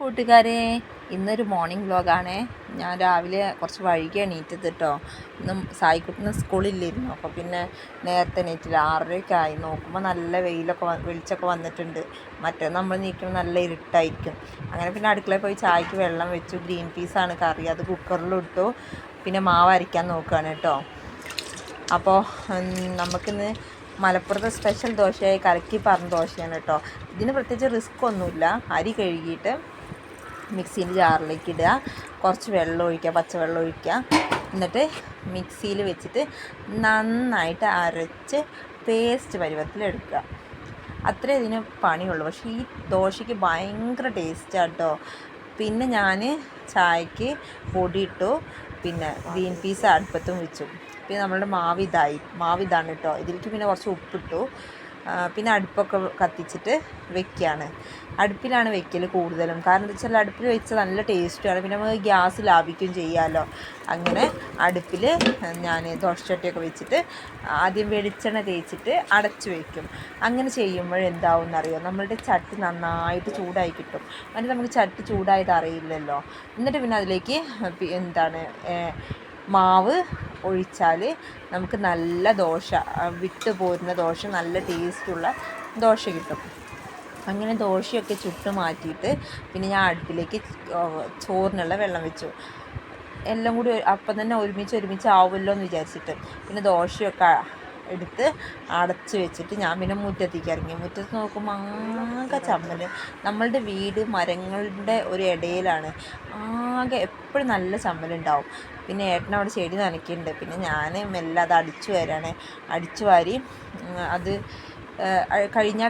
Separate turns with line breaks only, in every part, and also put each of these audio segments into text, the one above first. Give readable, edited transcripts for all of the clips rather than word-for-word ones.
കൂട്ടുകാരെ, ഇന്നൊരു മോർണിംഗ് വ്ലോഗാണേ. ഞാൻ രാവിലെ കുറച്ച് വൈകി എണീറ്റത് കേട്ടോ. ഇന്നും സായിക്കുട്ടിന് സ്കൂളില്ലായിരുന്നു. അപ്പോൾ പിന്നെ നേരത്തെ എണീറ്റില്ല. 6:30 നോക്കുമ്പോൾ നല്ല വെളിച്ചമൊക്കെ വന്നിട്ടുണ്ട്. മറ്റേ നമ്മൾ നീക്കുമ്പോൾ നല്ല ഇരുട്ടായിരിക്കും. അങ്ങനെ പിന്നെ അടുക്കളയിൽ പോയി ചായക്ക് വെള്ളം വെച്ചു. ഗ്രീൻ പീസാണ് കറി, അത് കുക്കറിലിട്ടു. പിന്നെ മാവ് അരയ്ക്കാൻ നോക്കുകയാണ് കേട്ടോ. അപ്പോൾ നമുക്കിന്ന് മലപ്പുറത്തെ സ്പെഷ്യൽ ദോശയായി കലക്കി പറഞ്ഞ ദോശയാണ് കേട്ടോ. ഇതിന് പ്രത്യേകിച്ച് റിസ്ക് ഒന്നുമില്ല. അരി കഴുകിയിട്ട് മിക്സീൻ്റെ ജാറിലേക്ക് ഇടുക, കുറച്ച് വെള്ളം ഒഴിക്കുക, പച്ചവെള്ളം ഒഴിക്കുക. എന്നിട്ട് മിക്സിയിൽ വെച്ചിട്ട് നന്നായിട്ട് അരച്ച് പേസ്റ്റ് പരുവത്തിലെടുക്കുക. അത്രേ ഇതിന് പണിയുള്ളൂ. പക്ഷേ ഈ ദോശയ്ക്ക് ഭയങ്കര ടേസ്റ്റാണ് കേട്ടോ. പിന്നെ ഞാൻ ചായക്ക് പൊടിയിട്ടു, പിന്നെ ഗ്രീൻ പീസ് അടുപ്പത്തും വെച്ചു. പിന്നെ നമ്മളുടെ മാവ് ഇതാണ് കേട്ടോ. ഇതിലേക്ക് പിന്നെ കുറച്ച് ഉപ്പിട്ടു. പിന്നെ അടുപ്പൊക്കെ കത്തിച്ചിട്ട് വെക്കുകയാണ്. അടുപ്പിലാണ് വെക്കൽ കൂടുതലും. കാരണം എന്താ വെച്ചാൽ അടുപ്പിൽ വെച്ചാൽ നല്ല ടേസ്റ്റുമാണ്. പിന്നെ നമുക്ക് ഗ്യാസ് ലാഭിക്കുകയും ചെയ്യാമല്ലോ. അങ്ങനെ അടുപ്പിൽ ഞാൻ ദോശച്ചട്ടിയൊക്കെ വെച്ചിട്ട് ആദ്യം വെളിച്ചെണ്ണ തേച്ചിട്ട് അടച്ചു വയ്ക്കും. അങ്ങനെ ചെയ്യുമ്പോൾ എന്താവും എന്നറിയോ, നമ്മളുടെ ചട്ടി നന്നായിട്ട് ചൂടായി കിട്ടും. അതിന് നമുക്ക് ചട്ടി ചൂടായത് അറിയില്ലല്ലോ. എന്നിട്ട് പിന്നെ അതിലേക്ക് മാവ് ഒഴിച്ചാൽ നമുക്ക് നല്ല ദോശ, വിട്ട് പോരുന്ന ദോശ, നല്ല ടേസ്റ്റുള്ള ദോശ കിട്ടും. അങ്ങനെ ദോശയൊക്കെ ചുട്ട് മാറ്റിയിട്ട് പിന്നെ ഞാൻ അടുപ്പിലേക്ക് ചോറിനുള്ള വെള്ളം വെച്ചു. എല്ലാം കൂടി അപ്പം തന്നെ ഒരുമിച്ച് ആവുമല്ലോ എന്ന് വിചാരിച്ചിട്ട് പിന്നെ ദോശയൊക്കെ എടുത്ത് അടച്ച് വെച്ചിട്ട് ഞാൻ പിന്നെ മുറ്റത്തേക്ക് ഇറങ്ങി. മുറ്റത്ത് നോക്കുമ്പോൾ ആകെ ചമ്മൽ. നമ്മളുടെ വീട് മരങ്ങളുടെ ഒരു ഇടയിലാണ്. ആകെ എപ്പോഴും നല്ല ചമ്മലുണ്ടാവും. പിന്നെ ഏട്ടനവിടെ ചെടി നനയ്ക്കുന്നുണ്ട്. പിന്നെ ഞാൻ മെല്ലെ അത് അടിച്ചു വാരി അത്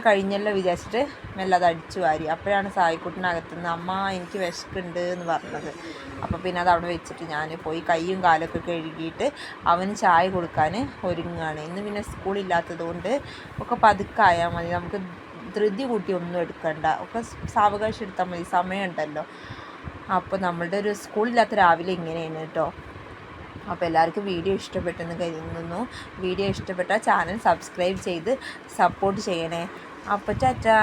കഴിഞ്ഞല്ലോ വിചാരിച്ചിട്ട് മെല്ലെ അത് അടിച്ചു വാരി. അപ്പോഴാണ് സായിക്കുട്ടിനകത്തുനിന്ന് അമ്മ എനിക്ക് വിശക്കുന്നുണ്ട് എന്ന് പറഞ്ഞത്. അപ്പോൾ പിന്നെ അത് അവിടെ വെച്ചിട്ട് ഞാൻ പോയി കൈയും കാലൊക്കെ കഴുകിയിട്ട് അവന് ചായ കൊടുക്കാൻ ഒരുങ്ങുകയാണ്. ഇന്ന് പിന്നെ സ്കൂളില്ലാത്തത് കൊണ്ട് ഒക്കെ പതുക്കായാൽ മതി. നമുക്ക് ധൃതി കൂട്ടി ഒന്നും എടുക്കണ്ട, ഒക്കെ സാവകാശം എടുത്താൽ മതി, സമയമുണ്ടല്ലോ. അപ്പോൾ നമ്മളുടെ ഒരു സ്കൂളില്ലാത്ത രാവിലെ ഇങ്ങനെയാണ് കേട്ടോ. അപ്പോൾ എല്ലാവർക്കും വീഡിയോ ഇഷ്ടപ്പെട്ടെന്ന് കരുതുന്നു. വീഡിയോ ഇഷ്ടപ്പെട്ടാൽ ചാനൽ സബ്സ്ക്രൈബ് ചെയ്ത് സപ്പോർട്ട് ചെയ്യണേ. അപ്പോൾ ടാറ്റാ.